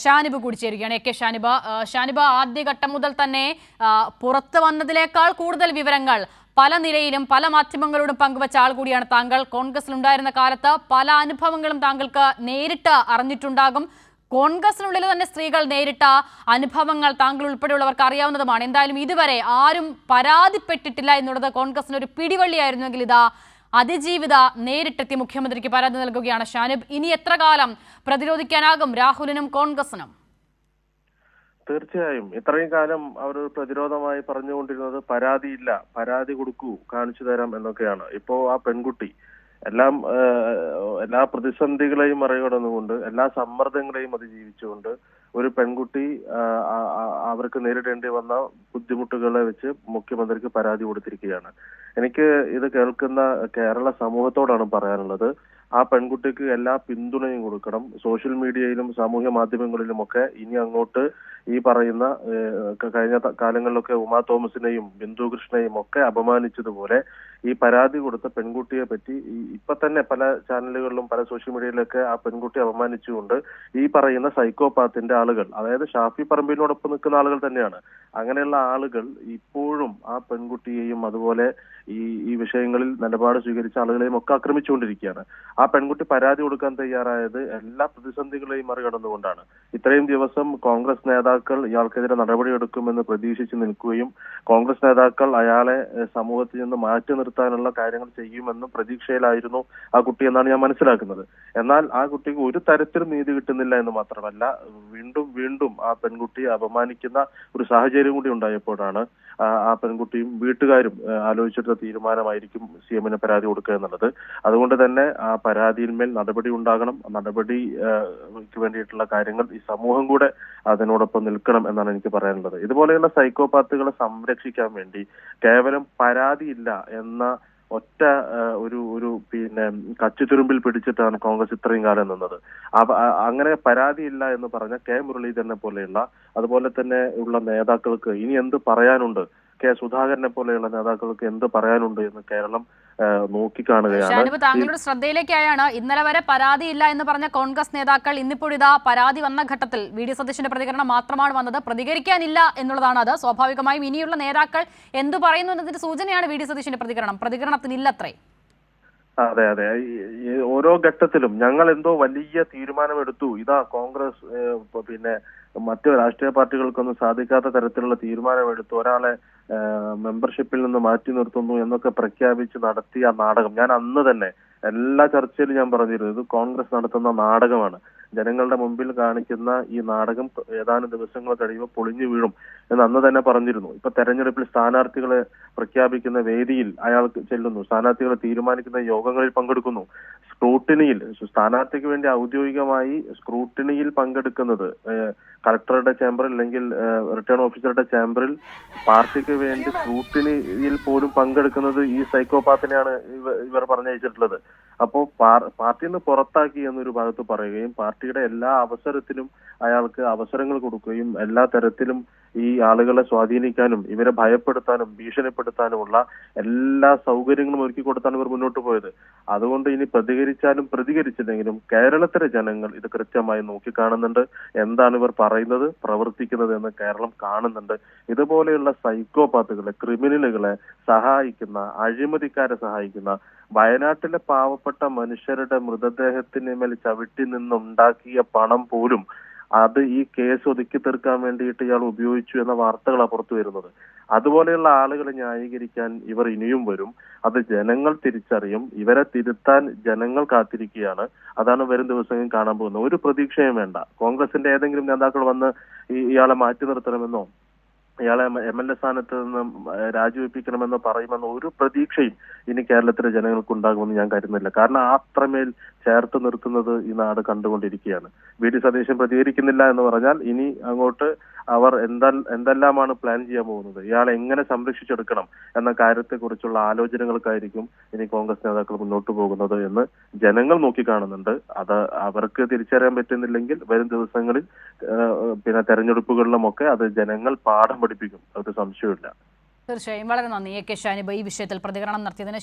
ഷാനിബ് കൂടി ചേരുകയാണ്. A K Shanib. Shanib, ആദ്യഘട്ടം മുതൽ തന്നെ പുറത്തു വന്നതിനേക്കാൾ കൂടുതൽ വിവരങ്ങൾ പല നിലയിലും പല മാധ്യമങ്ങളോടും പങ്കുവച്ച ആൾ കൂടിയാണ് താങ്കൾ. കോൺഗ്രസിലുണ്ടായിരുന്ന കാലത്ത് പല അനുഭവങ്ങളും താങ്കൾക്ക് നേരിട്ട് അറിഞ്ഞിട്ടുണ്ടാകും. കോൺഗ്രസിനുള്ളിൽ തന്നെ സ്ത്രീകൾ നേരിട്ട അനുഭവങ്ങൾ താങ്കൾ ഉൾപ്പെടെയുള്ളവർക്ക് അറിയാവുന്നതുമാണ്. എന്തായാലും ഇതുവരെ ആരും പരാതിപ്പെട്ടിട്ടില്ല എന്നുള്ളത് കോൺഗ്രസിന് ഒരു പിടിവള്ളിയായിരുന്നുവെങ്കിൽ ഇതാ അതിജീവിത നേരിട്ടെത്തി മുഖ്യമന്ത്രിക്ക് പരാതി നൽകുകയാണ്. ഷാനിബ്, ഇനി എത്ര കാലം പ്രതിരോധിക്കാനാകും രാഹുലിനും കോൺഗ്രസിനും? തീർച്ചയായും ഇത്രയും കാലം അവർ പ്രതിരോധമായി പറഞ്ഞുകൊണ്ടിരുന്നത് പരാതിയില്ല, പരാതി കൊടുക്കൂ, കാണിച്ചു തരാം എന്നൊക്കെയാണ്. ഇപ്പോ ആ പെൺകുട്ടി എല്ലാ പ്രതിസന്ധികളെയും മറികടന്നുകൊണ്ട് എല്ലാ സമ്മർദ്ദങ്ങളെയും അതിജീവിച്ചുകൊണ്ട് ഒരു പെൺകുട്ടി അവർക്ക് നേരിടേണ്ടി വന്ന ബുദ്ധിമുട്ടുകളെ വെച്ച് മുഖ്യമന്ത്രിക്ക് പരാതി കൊടുത്തിരിക്കുകയാണ്. എനിക്ക് ഇത് കേൾക്കുന്ന കേരള സമൂഹത്തോടാണ് പറയാനുള്ളത്. ആ പെൺകുട്ടിക്ക് എല്ലാ പിന്തുണയും കൊടുക്കണം. സോഷ്യൽ മീഡിയയിലും സാമൂഹ്യ മാധ്യമങ്ങളിലുമൊക്കെ ഇനി അങ്ങോട്ട് ഈ പറയുന്ന കഴിഞ്ഞ കാലങ്ങളിലൊക്കെ ഉമാ തോമസിനെയും ബിന്ദു കൃഷ്ണയും ഒക്കെ അപമാനിച്ചതുപോലെ ഈ പരാതി കൊടുത്ത പെൺകുട്ടിയെ പറ്റി ഇപ്പൊ തന്നെ പല ചാനലുകളിലും പല സോഷ്യൽ മീഡിയയിലൊക്കെ ആ പെൺകുട്ടിയെ അപമാനിച്ചുകൊണ്ട് ഈ പറയുന്ന സൈക്കോപാത്തിന്റെ ആളുകൾ, അതായത് ഷാഫി പറമ്പിലിനോടൊപ്പം നിൽക്കുന്ന ആളുകൾ തന്നെയാണ്, അങ്ങനെയുള്ള ആളുകൾ ഇപ്പോഴും ആ പെൺകുട്ടിയെയും അതുപോലെ ഈ വിഷയങ്ങളിൽ നിലപാട് സ്വീകരിച്ച ആളുകളെയും ഒക്കെ ആക്രമിച്ചുകൊണ്ടിരിക്കുകയാണ്. ആ പെൺകുട്ടി പരാതി കൊടുക്കാൻ തയ്യാറായത് എല്ലാ പ്രതിസന്ധികളെയും മറികടന്നുകൊണ്ടാണ്. ഇത്രയും ദിവസം കോൺഗ്രസ് നേതാക്കൾ ഇയാൾക്കെതിരെ നടപടിയെടുക്കുമെന്ന് പ്രതീക്ഷിച്ച് നിൽക്കുകയും കോൺഗ്രസ് നേതാക്കൾ അയാളെ സമൂഹത്തിൽ നിന്ന് മാറ്റി നിർത്താനുള്ള കാര്യങ്ങൾ ചെയ്യുമെന്നും പ്രതീക്ഷയിലായിരുന്നു ആ കുട്ടി എന്നാണ് ഞാൻ മനസ്സിലാക്കുന്നത്. എന്നാൽ ആ കുട്ടിക്ക് ഒരു തരത്തിലും നീതി കിട്ടുന്നില്ല എന്ന് മാത്രമല്ല, വീണ്ടും വീണ്ടും ആ പെൺകുട്ടിയെ അപമാനിക്കുന്ന ഒരു സാഹചര്യം കൂടി ഉണ്ടായപ്പോഴാണ് ആ പെൺകുട്ടിയും വീട്ടുകാരും ആലോചിച്ചെടുത്ത തീരുമാനമായിരിക്കും CM-ന് പരാതി കൊടുക്കുക എന്നുള്ളത്. അതുകൊണ്ട് തന്നെ ആ പരാതിയിന്മേൽ നടപടി ഉണ്ടാകണം. നടപടിക്ക് വേണ്ടിയിട്ടുള്ള കാര്യങ്ങൾ ഈ സമൂഹം കൂടെ അതിനോടൊപ്പം നിൽക്കണം എന്നാണ് എനിക്ക് പറയാനുള്ളത്. ഇതുപോലെയുള്ള സൈക്കോപാത്തുകളെ സംരക്ഷിക്കാൻ വേണ്ടി കേവലം പരാതിയില്ല എന്ന ഒറ്റ ഒരു കച്ചിത്തുരുമ്പിൽ പിടിച്ചിട്ടാണ് കോൺഗ്രസ് ഇത്രയും കാലം നിന്നത്. അങ്ങനെ പരാതിയില്ല എന്ന് പറഞ്ഞ കെ മുരളീധരനെ പോലെയുള്ള അതുപോലെ തന്നെ ഉള്ള നേതാക്കൾക്ക് ഇനി എന്ത് പറയാനുണ്ട്, കെ സുധാകരനെ പോലെയുള്ള നേതാക്കൾക്ക് എന്ത് പറയാനുണ്ട് എന്ന് കേരളം നോക്കിക്കാണുകയാണ്. ഷാനിബ്, താങ്കളുടെ ശ്രദ്ധയിലേക്കായാണ് ഇന്നലെ വരെ പരാതിയില്ല എന്ന് പറഞ്ഞ കോൺഗ്രസ് നേതാക്കൾ ഇന്നിപ്പോൾ ഇതാ പരാതി വന്ന ഘട്ടത്തിൽ VD സതീശന്റെ പ്രതികരണം മാത്രമാണ് വന്നത്. പ്രതികരിക്കാനില്ല എന്നുള്ളതാണ് അത്. സ്വാഭാവികമായും ഇനിയുള്ള നേതാക്കൾ എന്തു പറയുന്നു എന്നതിന്റെ സൂചനയാണ് VD സതീശന്റെ പ്രതികരണത്തിനില്ലത്രേ. അതെ അതെ, ഓരോ ഘട്ടത്തിലും ഞങ്ങൾ എന്തോ വലിയ തീരുമാനമെടുത്തു, ഇതാ കോൺഗ്രസ് മറ്റു രാഷ്ട്രീയ പാർട്ടികൾക്കൊന്നും സാധിക്കാത്ത തരത്തിലുള്ള തീരുമാനമെടുത്തു, ഒരാളെ മെമ്പർഷിപ്പിൽ നിന്ന് മാറ്റി നിർത്തുന്നു എന്നൊക്കെ പ്രഖ്യാപിച്ച് നടത്തിയ നാടകം ഞാൻ അന്ന് തന്നെ എല്ലാ ചർച്ചയിലും ഞാൻ പറഞ്ഞിരുന്നു, ഇത് കോൺഗ്രസ് നടത്തുന്ന നാടകമാണ്. ജനങ്ങളുടെ മുമ്പിൽ കാണിക്കുന്ന ഈ നാടകം ഏതാനും ദിവസങ്ങൾ കഴിയുമ്പോൾ പൊളിഞ്ഞു വീഴും എന്ന് അന്ന് തന്നെ പറഞ്ഞിരുന്നു. ഇപ്പൊ തെരഞ്ഞെടുപ്പിൽ സ്ഥാനാർത്ഥികളെ പ്രഖ്യാപിക്കുന്ന വേദിയിൽ അയാൾ ചെല്ലുന്നു, സ്ഥാനാർത്ഥികളെ തീരുമാനിക്കുന്ന യോഗങ്ങളിൽ പങ്കെടുക്കുന്നു, സ്ക്രൂട്ടിനിയിൽ സ്ഥാനാർത്ഥിക്ക് വേണ്ടി ഔദ്യോഗികമായി സ്ക്രൂട്ടിനിയിൽ പങ്കെടുക്കുന്നത് കളക്ടറുടെ ചേംബറിൽ അല്ലെങ്കിൽ റിട്ടേൺ ഓഫീസറുടെ ചേംബറിൽ പാർട്ടിക്ക് വേണ്ടി സ്ക്രൂട്ടിനിയിൽ പോലും പങ്കെടുക്കുന്നത് ഈ സൈക്കോപാത്തിനെയാണ് ഇവർ പറഞ്ഞയച്ചിട്ടുള്ളത്. അപ്പോ പാർട്ടിയിൽ നിന്ന് പുറത്താക്കി എന്നൊരു ഭാഗത്ത് പറയുകയും പാർട്ടിയുടെ എല്ലാ അവസരത്തിലും അയാൾക്ക് അവസരങ്ങൾ കൊടുക്കുകയും എല്ലാ തരത്തിലും ഈ ആളുകളെ സ്വാധീനിക്കാനും ഇവരെ ഭയപ്പെടുത്താനും ഭീഷണിപ്പെടുത്താനുമുള്ള എല്ലാ സൗകര്യങ്ങളും ഒരുക്കി കൊടുത്താണ് ഇവർ മുന്നോട്ട് പോയത്. അതുകൊണ്ട് ഇനി പ്രതികരിച്ചാലും പ്രതികരിച്ചില്ലെങ്കിലും കേരളത്തിലെ ജനങ്ങൾ ഇത് കൃത്യമായി നോക്കിക്കാണുന്നുണ്ട്. എന്താണ് ഇവർ പറയുന്നത് പ്രവർത്തിക്കുന്നത് എന്ന് കേരളം കാണുന്നുണ്ട്. ഇതുപോലെയുള്ള സൈക്കോപാത്തുകളെ, ക്രിമിനലുകളെ സഹായിക്കുന്ന, അഴിമതിക്കാരെ സഹായിക്കുന്ന, വയനാട്ടിലെ പാവപ്പെട്ട മനുഷ്യരുടെ മൃതദേഹത്തിന് മേൽ ചവിട്ടി നിന്നുണ്ടാക്കിയ പണം പോലും അത് ഈ കേസ് ഒതുക്കി തീർക്കാൻ വേണ്ടിയിട്ട് ഇയാൾ ഉപയോഗിച്ചു എന്ന വാർത്തകളാണ് പുറത്തു വരുന്നത്. അതുപോലെയുള്ള ആളുകളെ ന്യായീകരിക്കാൻ ഇവർ ഇനിയും വരും. അത് ജനങ്ങൾ തിരിച്ചറിയും. ഇവരെ തിരുത്താൻ ജനങ്ങൾ കാത്തിരിക്കുകയാണ്. അതാണ് വരും ദിവസങ്ങളിൽ കാണാൻ പോകുന്നത്. ഒരു പ്രതീക്ഷയും വേണ്ട. കോൺഗ്രസിന്റെ ഏതെങ്കിലും നേതാക്കൾ വന്ന് ഇയാളെ മാറ്റി നിർത്തണമെന്നോ ഇയാളെ MLA സ്ഥാനത്ത് നിന്ന് രാജിവെപ്പിക്കണമെന്ന് പറയുമെന്ന ഒരു പ്രതീക്ഷയും ഇനി കേരളത്തിലെ ജനങ്ങൾക്ക് ഉണ്ടാകുമെന്ന് ഞാൻ കരുതുന്നില്ല. കാരണം അത്രമേൽ ചേർത്ത് നിർത്തുന്നത് ഈ നാട് കണ്ടുകൊണ്ടിരിക്കുകയാണ്. VD സതീശൻ പ്രതികരിക്കുന്നില്ല എന്ന് പറഞ്ഞാൽ ഇനി അങ്ങോട്ട് അവർ എന്തെല്ലാമാണ് പ്ലാൻ ചെയ്യാൻ പോകുന്നത്, ഇയാളെ എങ്ങനെ സംരക്ഷിച്ചെടുക്കണം എന്ന കാര്യത്തെക്കുറിച്ചുള്ള ആലോചനകൾക്കായിരിക്കും ഇനി കോൺഗ്രസ് നേതാക്കൾ മുന്നോട്ട് പോകുന്നത് എന്ന് ജനങ്ങൾ നോക്കിക്കാണുന്നുണ്ട്. അത് അവർക്ക് തിരിച്ചറിയാൻ പറ്റുന്നില്ലെങ്കിൽ വരും ദിവസങ്ങളിൽ തെരഞ്ഞെടുപ്പുകളിലുമൊക്കെ അത് ജനങ്ങൾ പാഠം പഠിപ്പിക്കും, അത് സംശയമില്ല. തീർച്ചയായും വളരെ നന്ദി എ കെ ഷാനിബ് ഈ വിഷയത്തിൽ പ്രതികരണം നടത്തിയതിന്.